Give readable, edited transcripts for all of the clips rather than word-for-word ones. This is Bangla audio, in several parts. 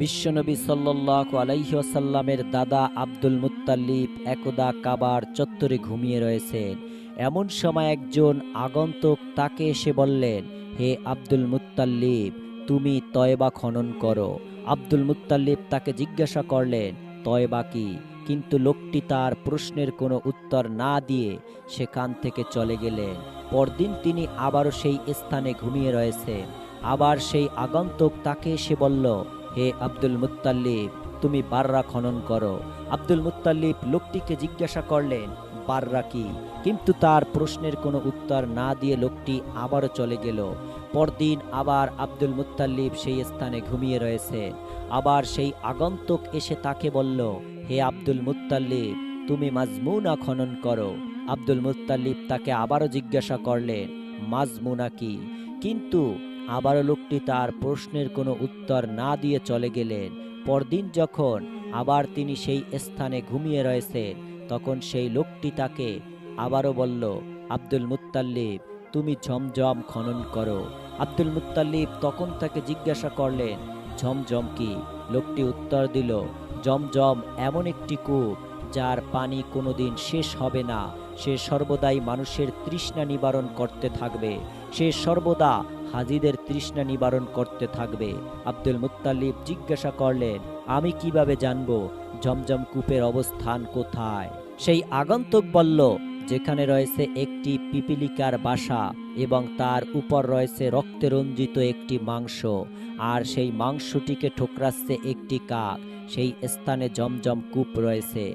বিশ্বনবী সাল্লাল্লাহু আলাইহি ওয়াসাল্লামের দাদা আব্দুল মুত্তালিব একদা কাবার চত্বরে ঘুমিয়ে রয়েছেন। এমন সময় একজন আগন্তুক তাকে এসে বললেন, হে আব্দুল মুত্তালিব, তুমি তয়বা খনন করো। আব্দুল মুত্তালিব তাকে জিজ্ঞাসা করলেন, তয়বা কি? কিন্তু লোকটি তার প্রশ্নের কোনো উত্তর না দিয়ে সেখান থেকে চলে গেলেন। পরদিন তিনি আবারও সেই স্থানে ঘুমিয়ে রয়েছেন। আবার সেই আগন্তুক তাকে এসে বলল, হে আব্দুল মুত্তালিব, তুমি বাররা খনন করো। আব্দুল মুত্তালিব লোকটিকে জিজ্ঞাসা করলেন, বাররা কি? কিন্তু তার প্রশ্নের কোনো উত্তর না দিয়ে লোকটি আবারও চলে গেল। পরদিন আবার আব্দুল মুত্তালিব সেই স্থানে ঘুমিয়ে রয়েছে। আবার সেই আগন্তুক এসে তাকে বলল, হে আব্দুল মুত্তালিব, তুমি মাজমুনা খনন করো। আব্দুল মুত্তালিব তাকে আবারও জিজ্ঞাসা করলেন, মাজমুনা কি? কিন্তু আবারও লোকটি তার প্রশ্নের কোনো উত্তর না দিয়ে চলে গেলেন। পরদিন যখন আবার তিনি সেই স্থানে ঘুমিয়ে রয়েছেন, তখন সেই লোকটি তাকে আবারও বলল, আব্দুল মুত্তালিব, তুমি ঝমঝম খনন করো। আব্দুল মুত্তালিব তখন তাকে জিজ্ঞাসা করলেন, ঝমঝম কি? লোকটি উত্তর দিল, ঝমঝম এমন একটি কূপ যার পানি কোনোদিন শেষ হবে না। সে সর্বদাই মানুষের তৃষ্ণা নিবারণ করতে থাকবে। সে সর্বদা হাজিদের তৃষ্ণা নিবারণ করতে থাকবে। আব্দুল মুত্তালিব জিজ্ঞাসা করলেন, আমি কিভাবে জানব ঝমঝম কূপের অবস্থান কোথায়? সেই আগন্তুক বলল, যেখানে রয়েছে একটি পিপিলিকার বাসা এবং তার উপর রয়েছে রক্তে রঞ্জিত একটি মাংস, আর সেই মাংসটিকে ঠোকরাচ্ছে একটি কাক, সেই স্থানে ঝমঝম কূপ রয়েছে।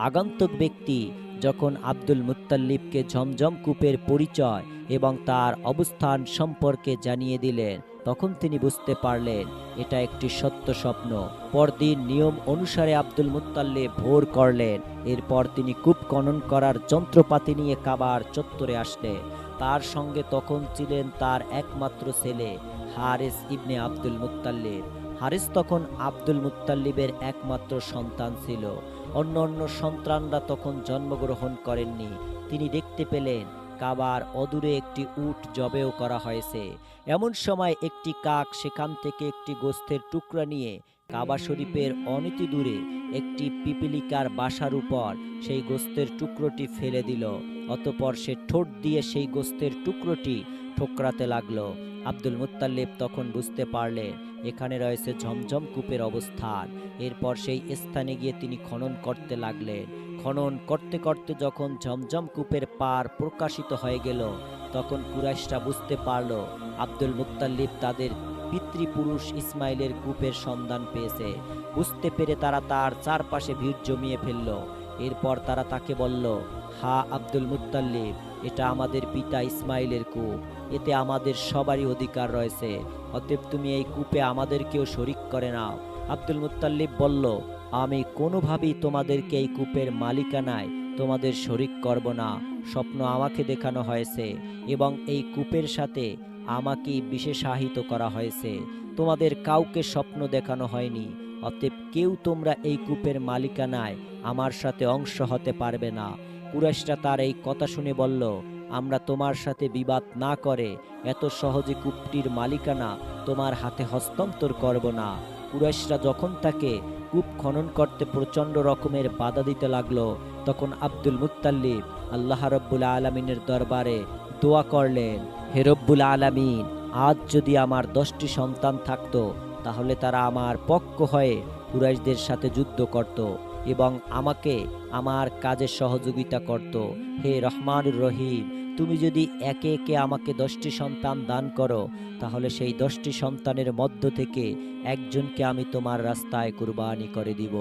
আগন্তুক ব্যক্তি যখন আব্দুল মুত্তালিবকে ঝমঝম কূপের পরিচয় এবং তার অবস্থান সম্পর্কে জানিয়ে দিলেন, তখন তিনি বুঝতে পারলেন এটা একটি সত্য স্বপ্ন। পরদিন নিয়ম অনুসারে আব্দুল মুত্তালিব ভোর করলেন। এরপর তিনি কূপ খনন করার যন্ত্রপাতি নিয়ে কাবার চত্বরে আসলেন। তার সঙ্গে তখন ছিলেন তার একমাত্র ছেলে হারিস ইবনে আব্দুল মুত্তালিব। হারিস তখন আব্দুল মুত্তালিবের একমাত্র সন্তান ছিল। অন্য অন্য সন্তানরা তখন জন্মগ্রহণ করেননি। তিনি দেখতে পেলেন কাবার অদূরে একটি উট জবেও করা হয়েছে। এমন সময় একটি কাক সেখান থেকে একটি গোস্তের টুকরা নিয়ে কাবা শরীফের অনতি দূরে একটি পিপিলিকার বাসার উপর সেই গোস্তের টুকরোটি ফেলে দিল। অতঃপর সে ঠোঁট দিয়ে সেই গোস্তের টুকরোটি ঠোকরাতে লাগলো। আব্দুল মুত্তালিব তখন বুঝতে পারলেন এখানে রয়েছে ঝমঝম কূপের অবস্থান। এরপর সেই স্থানে গিয়ে তিনি খনন করতে লাগলেন। খনন করতে করতে যখন ঝমঝম কূপের পার প্রকাশিত হয়ে গেল, তখন কুরাইশরা বুঝতে পারল আব্দুল মুত্তালিব তাদের পিতৃপুরুষ ইসমাইলের কূপের সন্ধান পেয়েছে। বুঝতে পেরে তারা তার চারপাশে ভিড় জমিয়ে ফেলল। এরপর তারা তাকে বলল, হা আব্দুল মুত্তালিব, এটা আমাদের পিতা ইসমাইলের কূপ, এতে আমাদের সবারই অধিকার রয়েছে। অতএব তুমি এই কূপে আমাদেরকেও শরিক করে নাও। আব্দুল মুত্তালিব বলল, আমি কোনোভাবেই তোমাদেরকে এই কূপের মালিকানায় তোমাদের শরিক করব না। স্বপ্ন আমাকে দেখানো হয়েছে এবং এই কূপের সাথে আমাকেই বিশেষায়িত করা হয়েছে। তোমাদের কাউকে স্বপ্ন দেখানো হয়নি। অতএব কেউ তোমরা এই কূপের মালিকানায় আমার সাথে অংশ হতে পারবে না। কুরাইশরা তার এই কথা শুনে বলল, আমরা তোমার সাথে বিবাদ না করে এত সহজে কূপটির মালিকানা তোমার হাতে হস্তান্তর করব না। কুরাইশরা যখন তাকে কূপ খনন করতে প্রচণ্ড রকমের বাধা দিতে লাগলো, তখন আব্দুল মুত্তালিব আল্লাহ রব্বুল আলামিনের দরবারে দোয়া করলেন, হে রব্বুল আলামিন, আজ যদি আমার 10টি সন্তান থাকতো তাহলে তারা আমার পক্ষ হয়ে কুরাইশদের সাথে যুদ্ধ করত এবং আমাকে আমার কাজে সহযোগিতা করত। হে রহমানুর রহিম, তুমি যদি একে একে আমাকে 10টি সন্তান দান করো, তাহলে সেই 10টি সন্তানের মধ্য থেকে একজনকে আমি তোমার রাস্তায় কুরবানি করে দিব।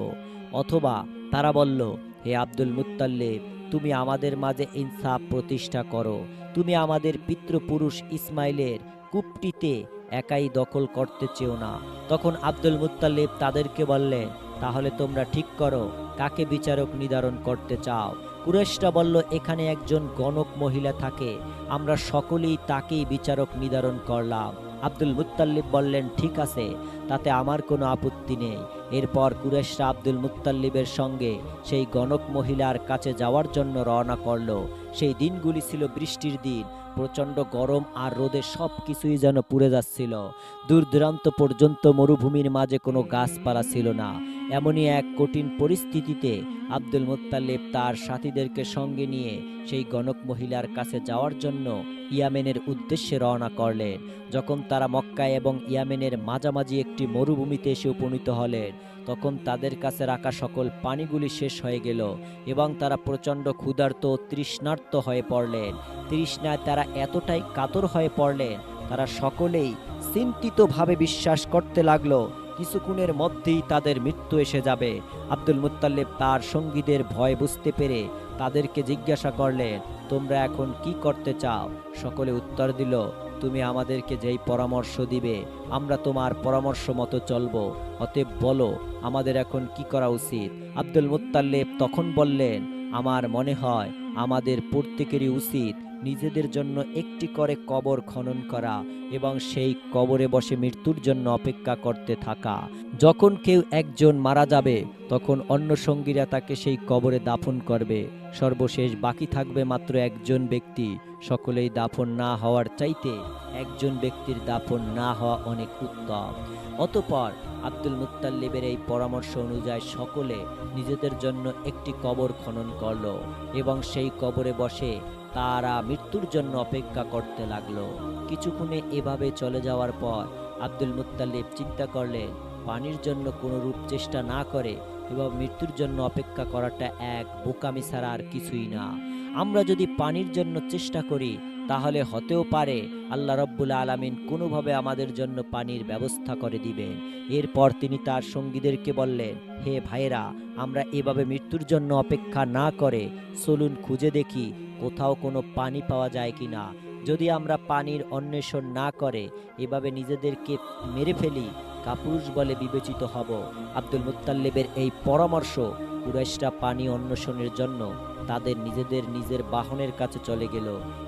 অথবা তারা বলল, হে আব্দুল মুত্তালিব, তুমি আমাদের মাঝে ইনসাফ প্রতিষ্ঠা করো। তুমি আমাদের পিতৃপুরুষ ইসমাইলের কূপটিতে একাই দখল করতে চেও না। তখন আব্দুল মুত্তালিব তাদেরকে বললেন, তাহলে তোমরা ঠিক করো কাকে বিচারক নির্ধারণ করতে চাও। কুরাইশরা বলল, এখানে একজন গণক মহিলা থাকে, আমরা সকলেই তাকেই বিচারক নির্ধারণ করলাম। আব্দুল মুত্তালিব বললেন, ঠিক আছে, তাতে আমার কোনো আপত্তি নেই। এরপর কুরাইশরা আব্দুল মুত্তালিবের সঙ্গে সেই গণক মহিলার কাছে যাওয়ার জন্য রওনা করল। সেই দিনগুলি ছিল বৃষ্টির দিন। প্রচণ্ড গরম আর রোদে সব কিছুই যেন পুড়ে যাচ্ছিল। দূর দূরান্ত পর্যন্ত মরুভূমির মাঝে কোনো গাছপালা ছিল না। এমনই এক কঠিন পরিস্থিতিতে আব্দুল মুত্তালিব তার সাথীদেরকে সঙ্গে নিয়ে সেই গণক মহিলার কাছে যাওয়ার জন্য ইয়ামেনের উদ্দেশ্যে রওনা করলেন। যখন তারা মক্কা এবং ইয়ামেনের মাঝামাঝি একটি মরুভূমিতে এসে উপনীত হলেন, তখন তাদের কাছে রাখা সকল পানিগুলি শেষ হয়ে গেল এবং তারা প্রচণ্ড ক্ষুধার্ত ও তৃষ্ণার্ত হয়ে পড়লেন। তৃষ্ণায় তারা এতটাই কাতর হয়ে পড়লেন, তারা সকলেই চিন্তিতভাবে বিশ্বাস করতে লাগলো কিছুক্ষণের মধ্যেই তাদের মৃত্যু এসে যাবে। আব্দুল মুত্তালিব তার সঙ্গীদের ভয় বুঝতে পেরে তাদেরকে জিজ্ঞাসা করলেন, তোমরা এখন কি করতে চাও? সকলে উত্তর দিল, তুমি আমাদেরকে যেই পরামর্শ দিবে আমরা তোমার পরামর্শ মতো চলব, অতএব বলো আমাদের এখন কি করা উচিত। আব্দুল মুত্তালিব তখন বললেন, আমার মনে হয় আমাদের প্রত্যেকেরই উচিত নিজেদের জন্য একটি করে কবর খনন করা এবং সেই কবরে বসে মৃত্যুর জন্য অপেক্ষা করতে থাকা। যখন কেউ একজন মারা যাবে তখন অন্য সঙ্গীরা তাকে সেই কবরে দাফন করবে। সর্বশেষ বাকি থাকবে মাত্র একজন ব্যক্তি। সকলেই দাফন না হওয়ার চাইতে একজন ব্যক্তির দাফন না হওয়া অনেক উত্তম। অতঃপর আব্দুল মুত্তালিবের এই পরামর্শ অনুযায়ী সকলে নিজেদের জন্য একটি কবর খনন করল এবং সেই কবরে বসে তারা মৃত্যুর জন্য অপেক্ষা করতে লাগলো। কিছুক্ষণে এভাবে চলে যাওয়ার পর আব্দুল মুত্তালিব চিন্তা করলেন, পানির জন্য কোনো রূপ চেষ্টা না করে এবং মৃত্যুর জন্য অপেক্ষা করাটা এক বোকামি ছাড়া আর কিছুই না। আমরা যদি পানির জন্য চেষ্টা করি তাহলে হতেও পারে আল্লাহ রব্বুল আলামিন কোনোভাবে আমাদের জন্য পানির ব্যবস্থা করে দিবেন। এরপর তিনি তার সঙ্গীদেরকে বললেন, হে ভাইয়েরা, আমরা এভাবে মৃত্যুর জন্য অপেক্ষা না করে চলুন খুঁজে দেখি কোথাও কোনো পানি পাওয়া যায় কিনা। যদি আমরা পানির অন্বেষণ না করে এভাবে নিজেদেরকে মেরে ফেলি, কাপুরুষ বলে বিবেচিত হব। আব্দুল মুত্তালিবের এই পরামর্শ কুরাইশরা পানি অন্বেষণের জন্য তাদের নিজের বাহনের কাছে চলে গেল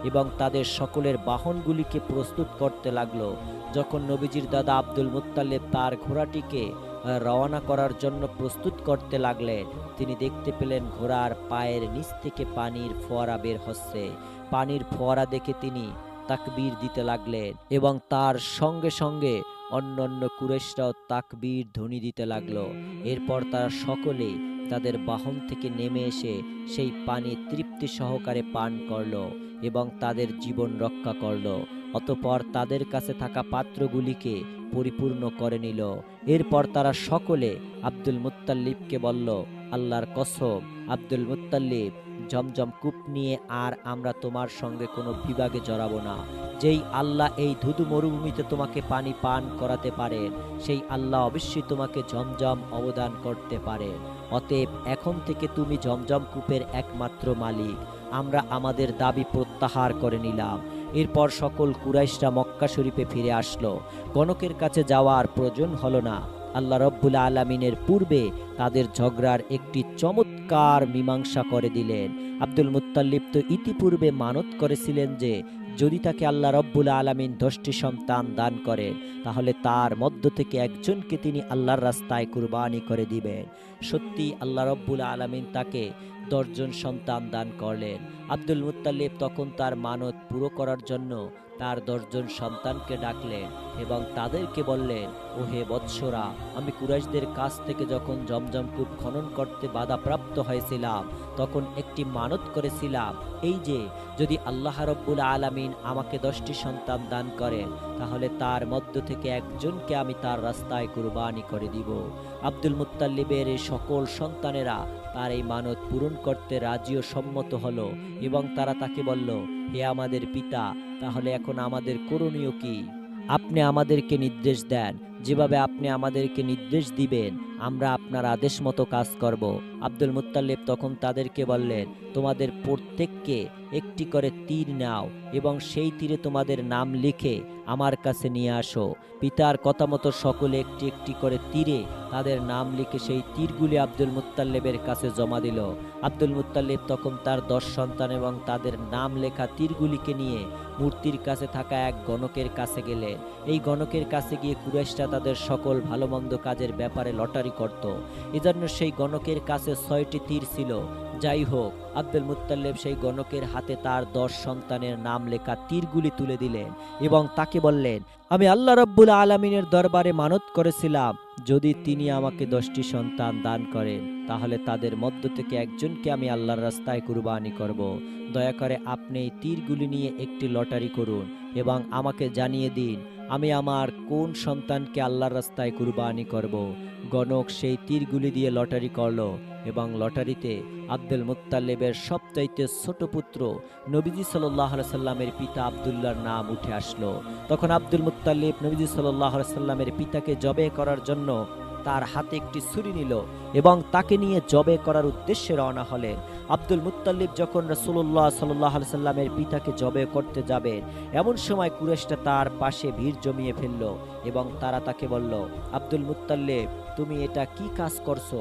এবং তাদের সকলের বাহনগুলিকে প্রস্তুত করতে লাগলো। যখন নবীজির দাদা আব্দুল মুত্তালিব তার ঘোড়াটিকে রওনা করার জন্য প্রস্তুত করতে লাগলেন, তিনি দেখতে পেলেন ঘোড়ার পায়ের নিচ থেকে পানির ফোয়ারা বের হচ্ছে। পানির ফোয়ারা দেখে তিনি তাকবীর দিতে লাগলেন এবং তার সঙ্গে সঙ্গে অন্যান্য কুরাইশরাও তাকবীর ধ্বনি দিতে লাগলো। এরপর তারা সকলে তাদের বাহন থেকে নেমে এসে সেই পানি তৃপ্তি সহকারে পান করলো এবং তাদের জীবন রক্ষা করলো। অতঃপর তাদের কাছে থাকা পাত্রগুলিকে পরিপূর্ণ করে নিল। এরপর তারা সকলে আব্দুল মুত্তালিবকে বলল, আল্লাহর কসম আব্দুল মুত্তালিব, জমজম কূপ নিয়ে আর আমরা তোমার সঙ্গে কোনো বিভাগে জড়াবো না। যেই আল্লাহ এই ধুধু মরুভূমিতে তোমাকে পানি পান করাতে পারেন, সেই আল্লাহ অবশ্যই তোমাকে জমজম অবদান করতে পারেন। অতএব এখন থেকে তুমি জমজম কূপের একমাত্র মালিক। আমরা আমাদের দাবি প্রত্যাহার করে নিলাম। এরপর সকল কুরাইশরা মক্কা শরীফে ফিরে আসলো। গণকের কাছে যাওয়ার প্রয়োজন হলো না। আল্লাহ রব্বুল আলামিনের পূর্বে তাদের ঝগড়ার একটি চমৎকার মীমাংসা করে দিলেন। আব্দুল মুত্তালিব তো ইতিপূর্বে মানত করেছিলেন যে যদি তাকে আল্লাহ রব্বুল আলামিন 10টি সন্তান দান করেন তাহলে তার মধ্য থেকে একজনকে তিনি আল্লাহর রাস্তায় কুরবানি করে দিবেন। সত্যি আল্লাহ রব্বুল আলামিন তাকে 10 জন সন্তান দান করলেন। আব্দুল মুত্তালিব তখন তার মানত পুরো করার জন্য তার 10 জন সন্তানকে ডাকলেন এবং তাদেরকে বললেন, ও হে বৎসরা, আমি কুরাইশদের কাছ থেকে যখন জমজম কূপ খনন করতে বাধাপ্রাপ্ত হয়েছিলাম তখন একটি মানত করেছিলাম, এই যে যদি আল্লাহ রব্বুল আলামিন আমাকে 10টি সন্তান দান করেন তাহলে তার মধ্য থেকে একজনকে আমি তার রাস্তায় কুরবানি করে দিব। আব্দুল মুত্তালিবের এই সকল সন্তানেরা তার এই মানত পূরণ করতে রাজি ও সম্মত হলো এবং তারা তাকে বলল, হে আমাদের পিতা, তাহলে এখন আমাদের করণীয় কি? আপনি আমাদেরকে নির্দেশ দেন। যেভাবে আপনি আমাদেরকে নির্দেশ দিবেন আমরা আপনার আদেশ মতো কাজ করব। আব্দুল মুত্তালিব তখন তাদেরকে বললেন, তোমাদের প্রত্যেককে একটি করে তীর নাও এবং সেই তীরে তোমাদের নাম লিখে আমার কাছে নিয়ে আসো। পিতার কথা মতো সকলে একটি একটি করে তীরে তাদের নাম লিখে সেই তীরগুলি আব্দুল মুত্তালিবের কাছে জমা দিল। আব্দুল মুত্তালিব তখন তার 10 সন্তান এবং তাদের নাম লেখা তীরগুলিকে নিয়ে মূর্তির কাছে থাকা এক গণকের কাছে গেলেন। এই গণকের কাছে গিয়ে কুরাইশরা তাদের সকল ভালো মন্দ কাজের ব্যাপারে লটারি করত। এজন্য সেই গণকের কাছে 6টি তীর ছিল যাই হোক, আব্দুল মুত্তালিব সেই গণকের হাতে তার 10 সন্তানের নাম লেখা তীরগুলি তুলে দিলেন এবং তাকে বললেন, আমি আল্লাহ রাব্বুল আলামিনের দরবারে মানত করেছিলাম, যদি তিনি আমাকে 10টি সন্তান দান করেন তাহলে তাদের মধ্য থেকে একজনকে আমি আল্লাহর রাস্তায় কুরবানি করব। দয়া করে আপনি এই তীরগুলি নিয়ে একটি লটারি করুন এবং আমাকে জানিয়ে দিন আমি আমার কোন সন্তানকে আল্লাহর রাস্তায় কুরবানি করব। গণক সেই তীরগুলি দিয়ে লটারি করলো এবং লটারিতে আব্দুল মুত্তালিবের সবচাইতে ছোট পুত্র নবীজি সাল্লাল্লাহু আলাইহি সাল্লামের পিতা আব্দুল্লাহর নাম উঠে আসলো। তখন আব্দুল মুত্তালিব নবীজি সাল্লাল্লাহু আলাইহি সাল্লামের পিতাকে জবে করার জন্য তার হাতে একটি ছুরি নিল এবং তাকে নিয়ে জবে করার উদ্দেশ্যে রওনা হলেন। আব্দুল মুত্তালিব যখন রাসূলুল্লাহ সাল্লাল্লাহু আলাইহি সাল্লামের পিতাকে জবে করতে যাবেন, এমন সময় কুরাইশরা তার পাশে ভিড় জমিয়ে ফেলল এবং তারা তাকে বলল, আব্দুল মুত্তালিব, তুমি এটা কি কাজ করছো?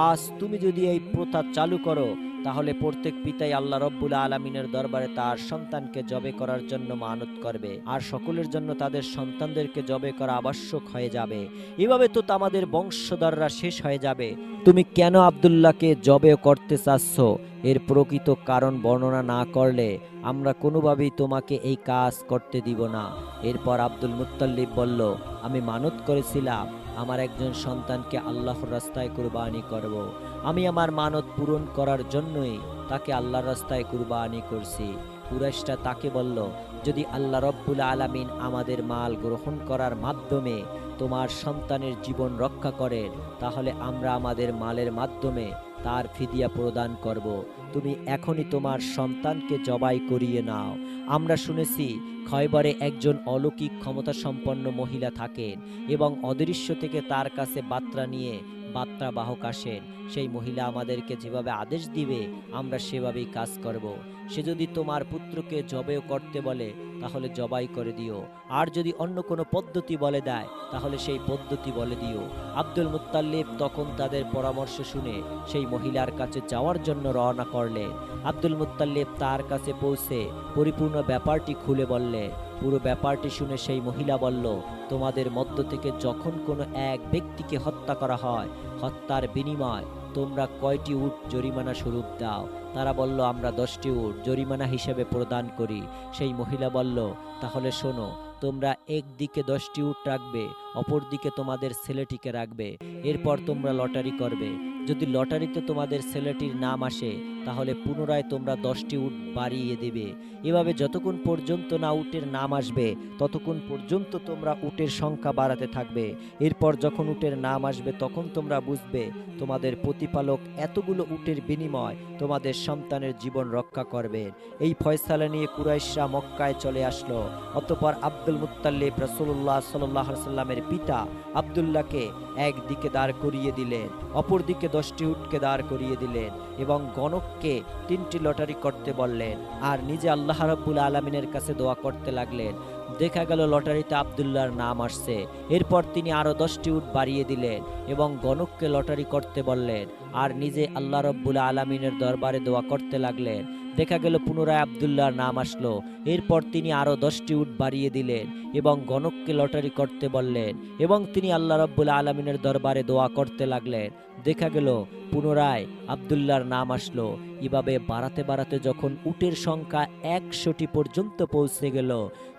আজ তুমি যদি এই প্রথা চালু করো তাহলে প্রত্যেক পিতাই আল্লাহ রব্বুল আলামিনের দরবারে তার সন্তানকে জবে করার জন্য মানত করবে, আর সকলের জন্য তাদের সন্তানদেরকে জবে করা আবশ্যক হয়ে যাবে। এভাবে তো আমাদের বংশধররা শেষ হয়ে যাবে। তুমি কেন আব্দুল্লাহকে জবে করতে চাচ্ছ? এর প্রকৃত কারণ বর্ণনা না করলে আমরা কোনোভাবেই তোমাকে এই কাজ করতে দিব না। এরপর আব্দুল মুত্তালিব বলল, আমি মানত করেছিলাম আমার একজন সন্তানকে আল্লাহর রাস্তায় কুরবানি করব। আমি আমার মানত পূরণ করার জন্যই তাকে আল্লাহর রাস্তায় কুরবানি করছি। কুরাইশরা তাকে বলল, যদি আল্লাহ রব্বুল আলামিন আমাদের মাল গ্রহণ করার মাধ্যমে তোমার সন্তানের জীবন রক্ষা করেন তাহলে আমরা আমাদের মালের মাধ্যমে তার ফিদিয়া প্রদান করব। তুমি এখনই তোমার সন্তানকে জবাই করিয়ে নাও। আমরা শুনেছি খয়বরে একজন অলৌকিক ক্ষমতা সম্পন্ন মহিলা থাকেন এবং অদৃশ্য থেকে তার কাছে বার্তা নিয়ে বার্তা বাহক আসেন। সেই মহিলা আমাদেরকে যেভাবে আদেশ দিবে আমরা সেভাবেই কাজ করব। সে যদি তোমার পুত্রকে জবেও করতে বলে তাহলে জবাই করে দিও, আর যদি অন্য কোনো পদ্ধতি বলে দেয় তাহলে সেই পদ্ধতি বলে দিও। আব্দুল মুত্তালিব তখন তাদের পরামর্শ শুনে সেই মহিলার কাছে যাওয়ার জন্য রওনা করলেন। আব্দুল মুত্তালিব তার কাছে পৌঁছে পরিপূর্ণ ব্যাপারটি খুলে বললেন। পুরো ব্যাপারটি শুনে সেই মহিলা বলল, তোমাদের মধ্য থেকে যখন কোনো এক ব্যক্তিকে হত্যা করা হয়, হত্যার বিনিময় তোমরা কয়টি উট জরিমানা স্বরূপ দাও? তারা বলল, আমরা 10টি উট জরিমানা হিসেবে প্রদান করি। সেই মহিলা বলল, তাহলে শোনো, তোমরা একদিকে 10টি উট রাখবে, অপর দিকে তোমাদের ছেলেটিকে রাখবে। এরপর তোমরা লটারি করবে। যদি লটারিতে তোমাদের ছেলেটির নাম আসে তাহলে পুনরায় তোমরা 10টি উট বাড়িয়ে দেবে। এভাবে যতক্ষণ পর্যন্ত না উটের নাম আসবে ততক্ষণ পর্যন্ত তোমরা উটের সংখ্যা বাড়াতে থাকবে। এরপর যখন উটের নাম আসবে তখন তোমরা বুঝবে তোমাদের প্রতিপালক এতগুলো উটের বিনিময় তোমাদের সন্তানের জীবন রক্ষা করবেন। এই ফয়সালা নিয়ে কুরাইশরা মক্কায় চলে আসলো। অতঃপর আব্দুল মুত্তালিব রাসূলুল্লাহ সাল্লাল্লাহু আলাইহি সাল্লামের পিতা আব্দুল্লাহকে একদিকে দাঁড় করিয়ে দিলেন, অপর দিকে 10টি উটকে দাঁড় করিয়ে দিলেন এবং গণককে 3টি লটারি করতে বললেন, আর নিজে আল্লাহ রাব্বুল আলামিনের কাছে দোয়া করতে লাগলেন। দেখা গেল লটারিতে আব্দুল্লাহর নাম আসছে। এরপর তিনি আরো 10টি উট বাড়িয়ে দিলেন এবং গণককে লটারি করতে বললেন, আর নিজে আল্লাহ রাব্বুল আলামিনের দরবারে দোয়া করতে লাগলেন। দেখা গেল পুনরায় আব্দুল্লাহর নাম আসলো। এরপর তিনি আরো 10টি উট বাড়িয়ে দিলেন এবং গণককে লটারি করতে বললেন এবং তিনি আল্লাহ রাব্বুল আলামিনের দরবারে দোয়া করতে লাগলেন। দেখা গেল পুনরায় আব্দুল্লাহর নাম আসলো। এভাবে বাড়াতে বাড়াতে যখন উটের সংখ্যা 100টি পর্যন্ত পৌঁছে গেল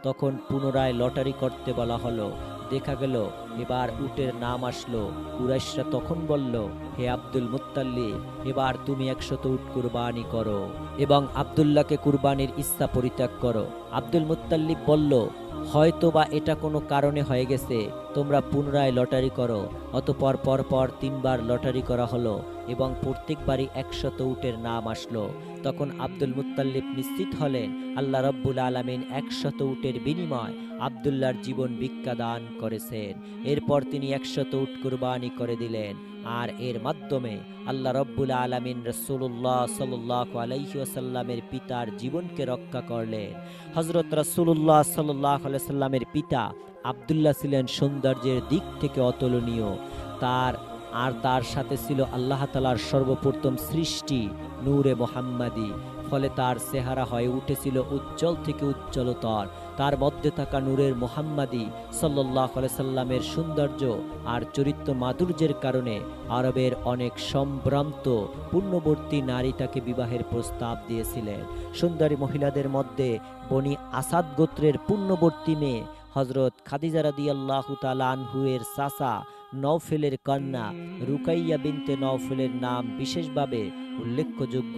তখন পুনরায় লটারি করতে বলা হলো। দেখা গেল এবার উটের নাম আসলো। কুরাইশরা তখন বলল, হে আব্দুল মুত্তালিব, এবার তুমি 100 উট কুরবানি করো এবং আব্দুল্লাহকে কুরবানির ইচ্ছা পরিত্যাগ করো। আব্দুল মুত্তালিব বলল, হয়তো বা এটা কোনো কারণে হয়ে গেছে, তোমরা পুনরায় লটারি করো। অতঃপর পরপর 3বার লটারি করা হলো এবং প্রত্যেকবারই 100 উটের নাম আসলো। তখন আব্দুল মুত্তালিব নিশ্চিত হলেন আল্লাহ রাব্বুল আলামিন 100 উটের বিনিময় আব্দুল্লাহর জীবন ভিক্ষা দান করেছেন। এরপর তিনি 100 উট কুরবানি করে দিলেন, আর এর মাধ্যমে আল্লাহ রাব্বুল আলামিন রাসূলুল্লাহ সাল্লাল্লাহু আলাইহি ওয়াসাল্লামের পিতার জীবনকে রক্ষা করলেন। হযরত রাসূলুল্লাহ সাল্লাল্লাহু আলাইহি ওয়াসাল্লামের পিতা আব্দুল্লাহ ছিলেন সৌন্দর্যের দিক থেকে অতুলনীয়। তার সাথে ছিল আল্লাহ তাআলার সর্বপ্রথম সৃষ্টি নূরে মুহাম্মাদি। ফলে তার চেহারা হয়ে উঠেছিল উজ্জ্বল থেকে উজ্জ্বলতর। তার মধ্যে থাকা নূরের মুহাম্মাদি সাল্লাল্লাহু আলাইহি সাল্লামের সৌন্দর্য আর চরিত্র মাধুর্যের কারণে আরবের অনেক সম্ভ্রান্ত পুণ্যবর্তী নারী তাকে বিবাহের প্রস্তাব দিয়েছিলেন। সুন্দরী মহিলাদের মধ্যে বনি আসাদ গোত্রের পুণ্যবর্তী মেয়ে হযরত খাদিজা রাদিয়াল্লাহু তাআলা আনহুয়ের চাচা নওফেলের কন্যা রুকাইয়া বিনতে নওফেলের নাম বিশেষভাবে উল্লেখযোগ্য।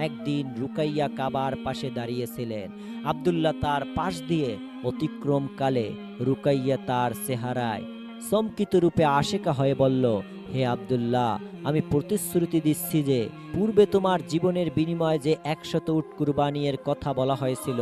একদিন রুকাইয়া কাবার পাশে দাঁড়িয়েছিলেন। আব্দুল্লাহ তার পাশ দিয়ে অতিক্রমকালে রুকাইয়া তার চেহারায় চমকিত রূপে আশেকা হয়ে বলল, হে আব্দুল্লাহ, আমি প্রতিশ্রুতি দিচ্ছি যে পূর্বে তোমার জীবনের বিনিময়ে যে 100 উট কুরবানির কথা বলা হয়েছিল,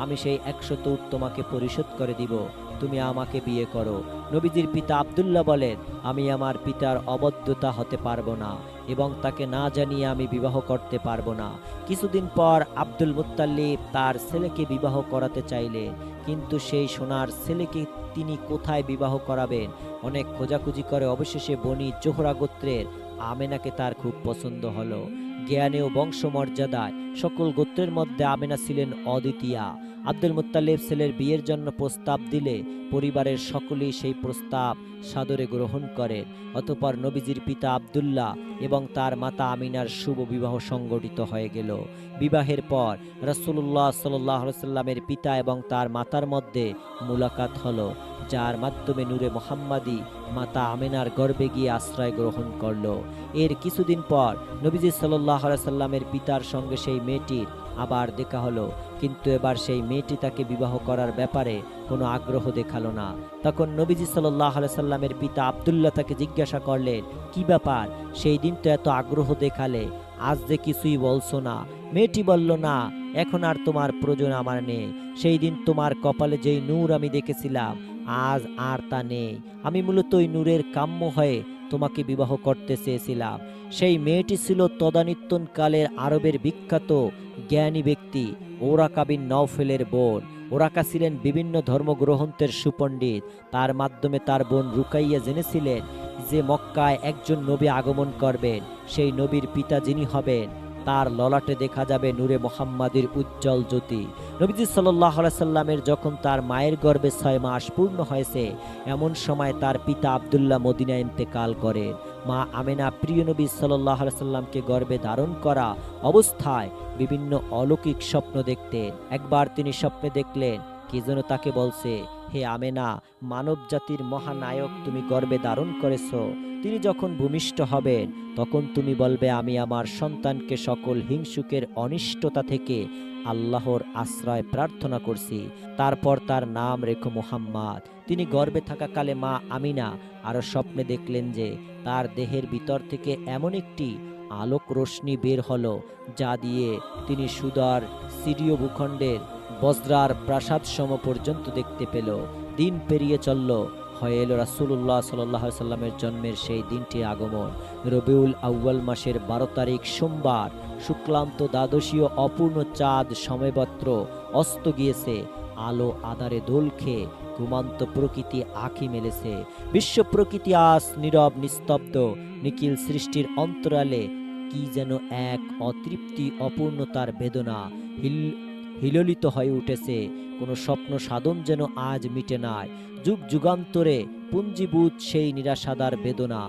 আমি সেই 100 উট তোমাকে পরিশোধ করে দিব। তুমি আমাকে বিয়ে করো। নবীজির পিতা আব্দুল্লাহ বলেন, আমি আমার পিতার অবদ্ধতা হতে পারবো না এবং তাকে না জানিয়ে আমি বিবাহ করতে পারবো না। কিছুদিন পর আব্দুল মুত্তালিব তার ছেলেকে বিবাহ করাতে চাইলেন, কিন্তু সেই সোনার ছেলেকে তিনি কোথায় বিবাহ করাবেন? অনেক খোঁজাখুঁজি করে অবশেষে বনি জোহরা গোত্রের আমেনাকে তার খুব পছন্দ হলো। জ্ঞানে ও বংশমর্যাদায় সকল গোত্রের মধ্যে আমেনা ছিলেন অদ্বিতীয়া। আব্দুল মুত্তালিব ছেলের বিয়ের জন্য প্রস্তাব দিলে পরিবারের সকলেই সেই প্রস্তাব সাদরে গ্রহণ করেন। অতঃপর নবীজির পিতা আব্দুল্লাহ এবং তার মাতা আমিনার শুভ বিবাহ সংগঠিত হয়ে গেল। বিবাহের পর রাসূলুল্লাহ সাল্লাল্লাহু আলাইহি সাল্লামের পিতা এবং তার মাতার মধ্যে মুলাকাত হলো, যার মাধ্যমে নূরে মুহাম্মাদি মাতা আমিনার গর্ভে গিয়ে আশ্রয় গ্রহণ করল। এর কিছুদিন পর নবীজি সাল্লাল্লাহু আলাইহি সাল্লামের পিতার সঙ্গে সেই মেয়েটির আবার দেখা হলো, কিন্তু এবার সেই মেয়েটি তাকে বিবাহ করার ব্যাপারে কোনো আগ্রহ দেখালো না। তখন নবীজি সাল্লাল্লাহু আলাইহি সাল্লামের পিতা আব্দুল্লাহ তাকে জিজ্ঞাসা করলেন, কি ব্যাপার? সেই দিন তো এত আগ্রহ দেখালে, আজ যে কিছুই বলছো না? মেয়েটি বলল, না, এখন আর তোমার প্রয়োজন আমার নেই। সেই দিন তোমার কপালে যেই নূর আমি দেখেছিলাম, আজ আর তা নেই। আমি মূলত ওই নূরের কাম্য হয়ে তোমাকে বিবাহ করতে চেয়েছিলাম। সেই মেয়েটি ছিল তদানীন্তনকালের আরবের বিখ্যাত জ্ঞানী ব্যক্তি ওরাকা বিন নওফেলের বোন। ওরাকা ছিলেন বিভিন্ন ধর্মগ্রন্থের সুপণ্ডিত। তার মাধ্যমে তার বোন রুকাইয়া জেনেছিলেন যে মক্কায় একজন নবী আগমন করবেন। সেই নবীর পিতা যিনি হবেন, তার ললাটে দেখা যাবে নূরে মুহাম্মাদির উজ্জ্বল জ্যোতি। নবীজি সাল্লাল্লাহু আলাইহি সাল্লামের যখন তার মায়ের গর্ভে 6 মাস পূর্ণ হয়েছে, এমন সময় তার পিতা আব্দুল্লাহ মদিনায় ইন্তেকাল করেন। মা আমেনা প্রিয় নবী সাল্লাল্লাহু আলাইহি সাল্লামকে গর্ভে ধারণ করা অবস্থায় বিভিন্ন অলৌকিক স্বপ্ন দেখতেন। একবার তিনি স্বপ্নে দেখলেন কি যেন তাকে বলছে, হে আমেনা, মানব জাতির মহানায়ক তুমি গর্ভে ধারণ করেছো। তিনি যখন ভূমিষ্ঠ হবেন, তখন তুমি বলবে, আমি আমার সন্তানকে সকল হিংসুকের অনিষ্টতা থেকে আল্লাহর আশ্রয় প্রার্থনা করছি। তারপর তার নাম রেখো মুহাম্মদ। তিনি গর্ভে থাকাকালে মা আমিনা আরো স্বপ্নে দেখলেন যে তার দেহের ভিতর থেকে এমন একটি আলোক রশ্মি বের হলো, যা দিয়ে তিনি সুদূর সিরীয় ভূখণ্ডের বজ্রার প্রাসাদ সম পর্যন্ত দেখতে পেল। দিন পেরিয়ে চলল, হয়ে এলো রাসূলুল্লাহ সাল্লাল্লাহু আলাইহি সাল্লামের জন্মের সেই দিনটির আগমন। রবিউল আউয়াল মাসের 12 তারিখ সোমবার, শুক্লান্ত দ্বাদশীয় অপূর্ণ চাঁদ সময়মাত্র অস্ত গিয়েছে। আলো আধারে দোল খেয়ে ঘুমান্ত প্রকৃতি আঁখি মেলেছে। বিশ্ব প্রকৃতি আজ নীরব নিস্তব্ধ। নিখিল সৃষ্টির অন্তরালে কি যেন এক অতৃপ্তি অপূর্ণতার বেদনা হিললিত হয়ে উঠেছে। কোনো স্বপ্ন সাধন যেন আজ মিটে নাই। যুগ যুগান্তরে পুঞ্জীভূত সেই নিরাশাদার বেদনা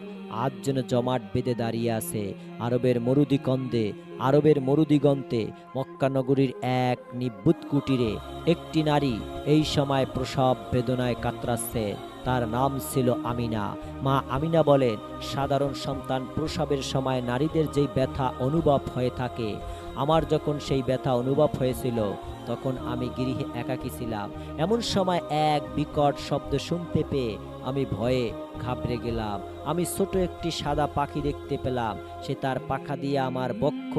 আজ যেন জমাট বেঁধে দাঁড়িয়ে আছে আরবের মরুদিগন্তে। মক্কা নগরীর এক নিভৃত কুটিরে একটি নারী এই সময় প্রসব বেদনায় কাতরাচ্ছে। তার নাম ছিল আমিনা। মা আমিনা বলেন, সাধারণ সন্তান প্রসবের সময় নারীদের যেই ব্যথা অনুভব হয়ে থাকে, আমার যখন সেই ব্যথা অনুভব হয়েছিল, তখন আমি গৃহে একাকী ছিলাম। এমন সময় এক বিকট শব্দ শুনতে পেয়ে আমি ভয়ে ঘাবড়ে গেলাম। আমি ছোট একটি সাদা পাখি দেখতে পেলাম। সে তার পাখা দিয়ে আমার বক্ষ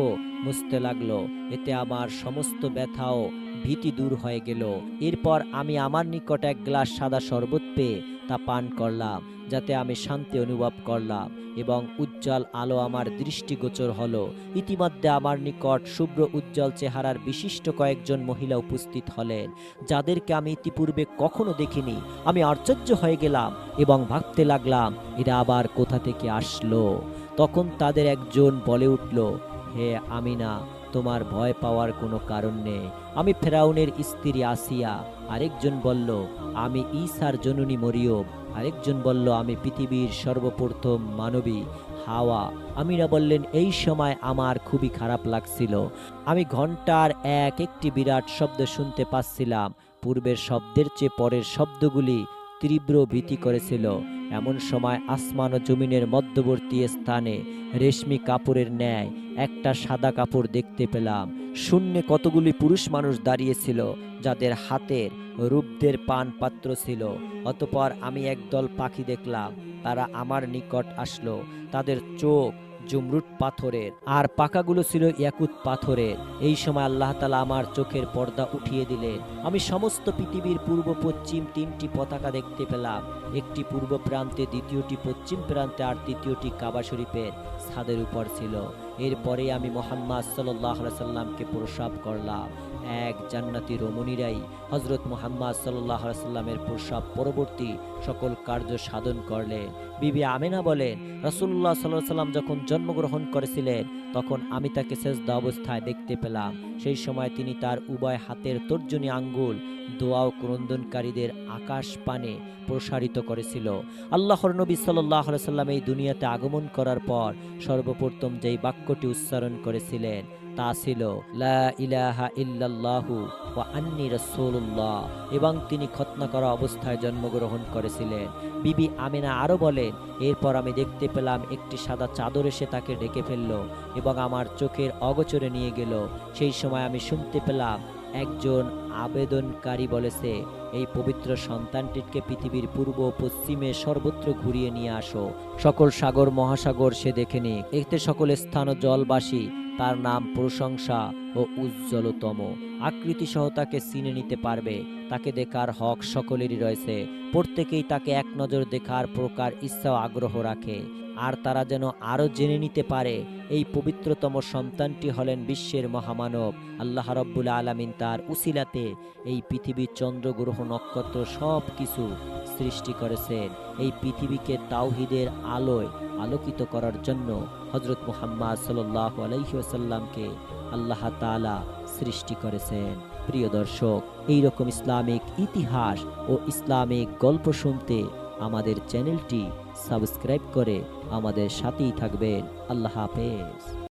মুছতে লাগলো। এতে আমার সমস্ত ব্যথা ও ভীতি দূর হয়ে গেল। এরপর আমি আমার নিকট এক গ্লাস সাদা শরবত পেয়ে তা পান করলাম, যাতে আমি শান্তি অনুভব করলাম এবং উজ্জ্বল আলো আমার দৃষ্টিগোচর হলো। ইতিমধ্যে আমার নিকট শুভ্র উজ্জ্বল চেহারার বিশিষ্ট কয়েকজন মহিলা উপস্থিত হলেন, যাদেরকে আমি ইতিপূর্বে কখনো দেখিনি। আমি আশ্চর্য হয়ে গেলাম এবং ভাবতে লাগলাম, এরা আবার কোথা থেকে আসলো। তখন তাদের একজন বলে উঠল, হে আমিনা, তোমার ভয় পাওয়ার কোনো কারণ নেই। আমি ফেরাউনের স্ত্রী আসিয়া। আরেকজন বলল, আমি ঈসার জননী মরিয়ম। আরেকজন বলল, আমি পৃথিবীর সর্বপ্রথম মানবী হাওয়া। আমিরা বললেন, এই সময় আমার খুবই খারাপ লাগছিল। আমি ঘন্টার একটি বিরাট শব্দ শুনতে পাচ্ছিলাম। পূর্বের শব্দের চেয়ে পরের শব্দগুলি তীব্র ভীতি করেছিল। এমন সময় আসমান ও জমিনের মধ্যবর্তী স্থানে রেশমি কাপড়ের ন্যায় একটা সাদা কাপড় দেখতে পেলাম। শূন্যে কতগুলি পুরুষ মানুষ দাঁড়িয়েছিল, যাদের হাতের রূপদের পান পাত্র ছিল। অতঃপর আমি একদল পাখি দেখলাম, তারা আমার নিকট আসলো। তাদের চোখ জমরুট পাথরের, আর পাখাগুলো ছিল ইয়াকুত পাথরের। এই সময় আল্লাহ তাআলা আমার চোখের পর্দা উঠিয়ে দিলেন। আমি সমস্ত পৃথিবীর পূর্ব পশ্চিম 3টি পতাকা দেখতে পেলাম। একটি পূর্ব প্রান্তে, দ্বিতীয়টি পশ্চিম প্রান্তে, আর তৃতীয়টি কাবা শরীফের ছাদের উপর ছিল। এরপরে আমি মুহাম্মদ সাল্লাল্লাহু আলাইহি সাল্লামকে প্রসাব করলাম। এক জান্নাতি রমণীরাই হযরত মুহাম্মদ সাল্লাল্লাহু আলাইহি সাল্লামের প্রসাব পরবর্তী সকল কার্য সাধন করলেন। বিবি আমেনা বলেন, রাসূলুল্লাহ সাল্লাল্লাহু আলাইহি সাল্লাম যখন জন্মগ্রহণ করেছিলেন, তখন আমি তাকে সেজদা অবস্থায় দেখতে পেলাম। সেই সময় তিনি তার উভয় হাতের তর্জনী আঙ্গুল দোয়া ও ক্রন্দনকারীদের আকাশ পানে প্রসারিত করেছিল। আল্লাহর নবী সাল্লাল্লাহু আলাইহি সাল্লাম এই দুনিয়াতে আগমন করার পর সর্বপ্রথম যেই বাক্যটি উচ্চারণ করেছিলেন, তা ছিল লা ইলাহা ইল্লাল্লাহু ওয়া আন্নী রাসূলুল্লাহ, এবং তিনি খতনা করা অবস্থায় জন্মগ্রহণ করেছিলেন। বিবি আমেনা আরো বলেন, এরপর আমি দেখতে পেলাম একটি সাদা চাদর এসে তাকে ঢেকে ফেলল এবং আমার চোখের অগোচরে নিয়ে গেল। সেই সময় আমি শুনতে পেলাম একজন আবেদনকারী বলেছে, এই পবিত্র সন্তানটিকে পৃথিবীর পূর্ব পশ্চিমে সর্বত্র ঘুরিয়ে নিয়ে আসো। সকল সাগর মহাসাগর সে দেখে নিক। এতে সকল স্থান ও জলবাসী তার নাম প্রশংসা ও উজ্জ্বলতম আকৃতি সহ তাকে চিনে নিতে পারবে। তাকে দেখার হক সকলেরই রয়েছে। প্রত্যেকেই তাকে এক নজর দেখার প্রকার ইচ্ছা ও আগ্রহ রাখে। আর তারা যেন আরো জেনে নিতে পারে এই পবিত্রতম সন্তানটি হলেন বিশ্বের মহামানব। আল্লাহ রাব্বুল আলামিন তার উসিলাতে এই পৃথিবীর চন্দ্র গ্রহ নক্ষত্র সব কিছু সৃষ্টি করেছেন। এই পৃথিবীকে তাওহীদের আলোয় আলোকিত করার জন্য হযরত মুহাম্মদ সাল্লাল্লাহু আলাইহি ওয়াসাল্লামকে আল্লাহ তাআলা সৃষ্টি করেছেন। প্রিয় দর্শক, এই রকম ইসলামিক ইতিহাস ও ইসলামিক গল্প শুনতে আমাদের চ্যানেলটি সাবস্ক্রাইব করে আমাদের সাথেই থাকবেন। আল্লাহ হাফেজ।